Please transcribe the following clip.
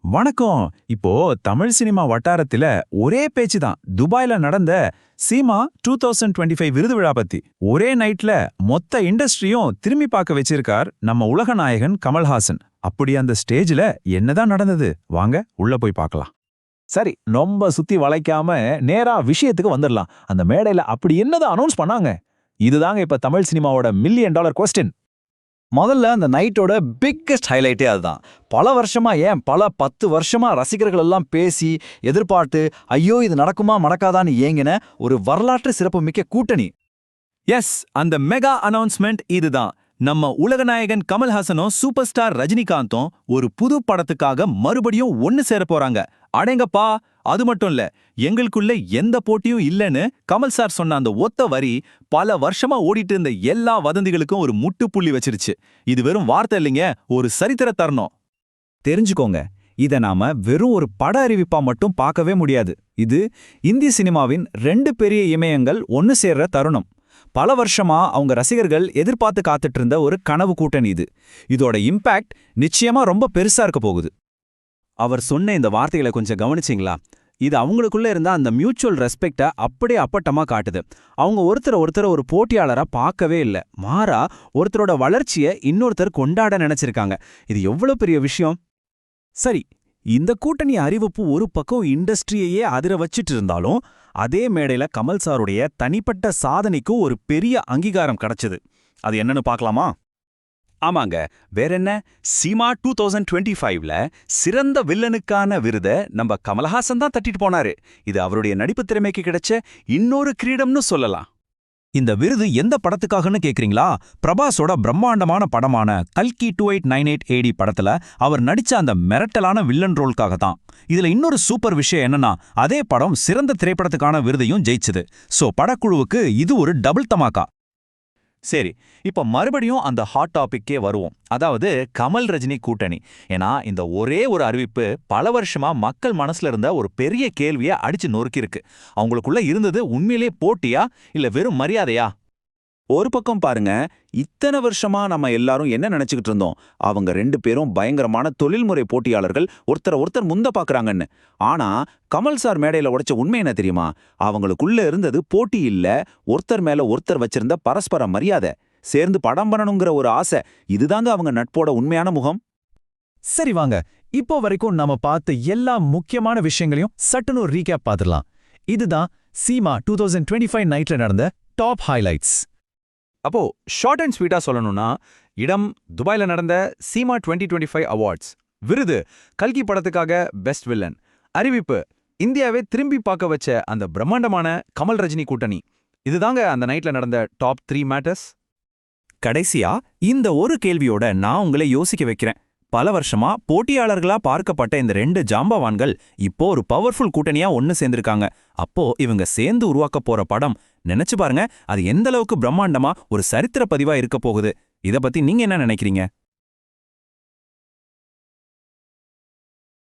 வணக்கம். இப்போ தமிழ் சினிமா வட்டாரத்துல ஒரே பேச்சு தான். துபாய்ல நடந்த சீமா 2025 விருது விழா பத்தி. ஒரே நைட்ல மொத்த இண்டஸ்ட்ரியும் திரும்பி பார்க்க வச்சிருக்கார் நம்ம உலக நாயகன் கமல்ஹாசன். அப்படி அந்த ஸ்டேஜ்ல என்னதான் நடந்தது? வாங்க உள்ள போய் பார்க்கலாம். சரி, ரொம்ப சுத்தி வளைக்காம நேரா விஷயத்துக்கு வந்துடலாம். அந்த மேடையில அப்படி என்னதான் அனௌன்ஸ் பண்ணாங்க? இதுதாங்க இப்ப தமிழ் சினிமாவோட $1 மில்லியன் கொஸ்டின். முதல்ல அந்த நைட்டோட பிக்கெஸ்ட் ஹைலைட்டே அதுதான். பல வருஷமா, ஏன் பல 10 வருஷமா ரசிகர்கள் எல்லாம் பேசி எதிர்பார்த்து ஐயோ இது நடக்குமா மடக்காதான்னு ஏங்கின ஒரு வரலாற்று சிறப்புமிக்க கூட்டணி. எஸ், அந்த மெகா அனௌன்ஸ்மெண்ட் இதுதான். நம்ம உலகநாயகன் கமல்ஹாசனும் சூப்பர் ஸ்டார் ரஜினிகாந்தும் ஒரு புது படத்துக்காக மறுபடியும் ஒன்னு சேர போறாங்க. அடேங்கப்பா! அது மட்டும் இல்ல, எங்களுக்குள்ள எந்த போட்டியும் இல்லைன்னு கமல் சார் சொன்ன அந்த ஒத்த வரி பல வருஷமா ஓடிட்டு இருந்த எல்லா வதந்திகளுக்கும் ஒரு முட்டுப்புள்ளி வச்சிருச்சு. இது வெறும் வார்த்தை இல்லைங்க, ஒரு சரித்திர தருணம். தெரிஞ்சுக்கோங்க, இத நாம வெறும் ஒரு பட அறிவிப்பா மட்டும் பார்க்கவே முடியாது. இது இந்திய சினிமாவின் 2 பெரிய இமயங்கள் ஒன்னு சேர்ற தருணம். பல வருஷமா அவங்க ரசிகர்கள் எதிர்பார்த்து காத்துட்டு இருந்த ஒரு கனவு கூட்டணி இது. இதோட இம்பாக்ட் நிச்சயமா ரொம்ப பெருசா இருக்க போகுது. அவர் சொன்ன இந்த வார்த்தைகளை கொஞ்சம் கவனிச்சிங்களா? இது அவங்களுக்குள்ள இருந்த அந்த மியூச்சுவல் ரெஸ்பெக்டை அப்படியே அப்பட்டமா காட்டுது. அவங்க ஒருத்தர் ஒரு போட்டியாளரா பார்க்கவே இல்லை, மாறா ஒருத்தரோட வளர்ச்சியை இன்னொருத்தர் கொண்டாட நினைச்சிருக்காங்க. இது எவ்வளவு பெரிய விஷயம். சரி, இந்த கூட்டணி அறிவிப்பு ஒரு பக்கம் இண்டஸ்ட்ரியையே அதிர வச்சிட்டு இருந்தாலும், அதே மேடையில கமல் சாருடைய தனிப்பட்ட சாதனைக்கும் ஒரு பெரிய அங்கீகாரம் கிடைச்சது. அது என்னன்னு பார்க்கலாமா? ஆமாங்க, வேறென்ன, சீமா 2025ல சிறந்த வில்லனுக்கான விருதை நம்ம கமல்ஹாசன் தான் தட்டிட்டு போனாரு. இது அவருடைய நடிப்பு திறமைக்கு கிடைச்ச இன்னொரு கிரீடம்னு சொல்லலாம். இந்த விருது எந்த படத்துக்காகன்னு கேக்குறீங்களா? பிரபாஸோட பிரம்மாண்டமான படமான கல்கி 2898 AD படத்துல அவர் நடிச்ச அந்த மிரட்டலான வில்லன் ரோலுக்காக தான். இதுல இன்னொரு சூப்பர் விஷயம் என்னன்னா, அதே படம் சிறந்த திரைப்படத்துக்கான விருதையும் ஜெயிச்சது. சோ படக்குழுவுக்கு இது ஒரு டபுள் தமாக்கா. சரி, இப்ப மறுபடியும் அந்த ஹாட் டாபிக்கே வருவோம். அதாவது கமல் ரஜினி கூட்டணி. ஏன்னா இந்த ஒரே ஒரு அறிவிப்பு பல வருஷமா மக்கள் மனசுல இருந்த ஒரு பெரிய கேள்வியை அடிச்சு நொறுக்கிருக்கு. அவங்களுக்குள்ள இருந்தது உண்மையிலே போட்டியா இல்ல வெறும் மரியாதையா? ஒரு பக்கம் பாருங்க, இத்தனை வருஷமா நம்ம எல்லாரும் என்ன நினைச்சுக்கிட்டு இருந்தோம், அவங்க 2 பேரும் பயங்கரமான தொழில்முறை போட்டியாளர்கள், ஒருத்தர் முந்த பாக்குறாங்கன்னு. ஆனா கமல் சார் மேடையில உடைச்ச உண்மை என்ன தெரியுமா? அவங்களுக்குள்ள இருந்தது போட்டி இல்ல, ஒருத்தர் மேல ஒருத்தர் வச்சிருந்த பரஸ்பர மரியாதை, சேர்ந்து படம் பண்ணணுங்கிற ஒரு ஆசை. இதுதாங்க அவங்க நட்போட உண்மையான முகம். சரி வாங்க, இப்போ வரைக்கும் நாம பார்த்த எல்லா முக்கியமான விஷயங்களையும் சட்டுன்னு ஒரு ரீகேப் பார்த்துடலாம். இதுதான் சீமா 2025 நைட்ல நடந்த டாப் ஹைலைட்ஸ். அப்போ ஷார்ட் அண்ட் ஸ்வீட்டா சொல்லணும்னா, இடம் துபாயில நடந்த சீமா 2025 அவார்ட்ஸ், விருது கல்கி படத்துக்காக பெஸ்ட் வில்லன், அறிவிப்பு இந்தியாவே திரும்பி பார்க்க வச்ச அந்த பிரம்மாண்டமான கமல் ரஜினி கூட்டணி. இதுதாங்க அந்த நைட்ல நடந்த டாப் 3 மேட்டர்ஸ். கடைசியா இந்த ஒரு கேள்வியோட நான் உங்களை யோசிக்க வைக்கிறேன். பல வருஷமா போட்டியாளர்களா பார்க்கப்பட்ட இந்த 2 ஜாம்பவான்கள் இப்போ ஒரு பவர்ஃபுல் கூட்டணியா ஒன்னு சேர்ந்திருக்காங்க. அப்போ இவங்க சேர்ந்து உருவாக்க போற படம், நினைச்சு பாருங்க, அது எந்த அளவுக்கு பிரம்மாண்டமா ஒரு சரித்திர பதிவா இருக்க போகுது. இத பத்தி நீங்க என்ன நினைக்கிறீங்க?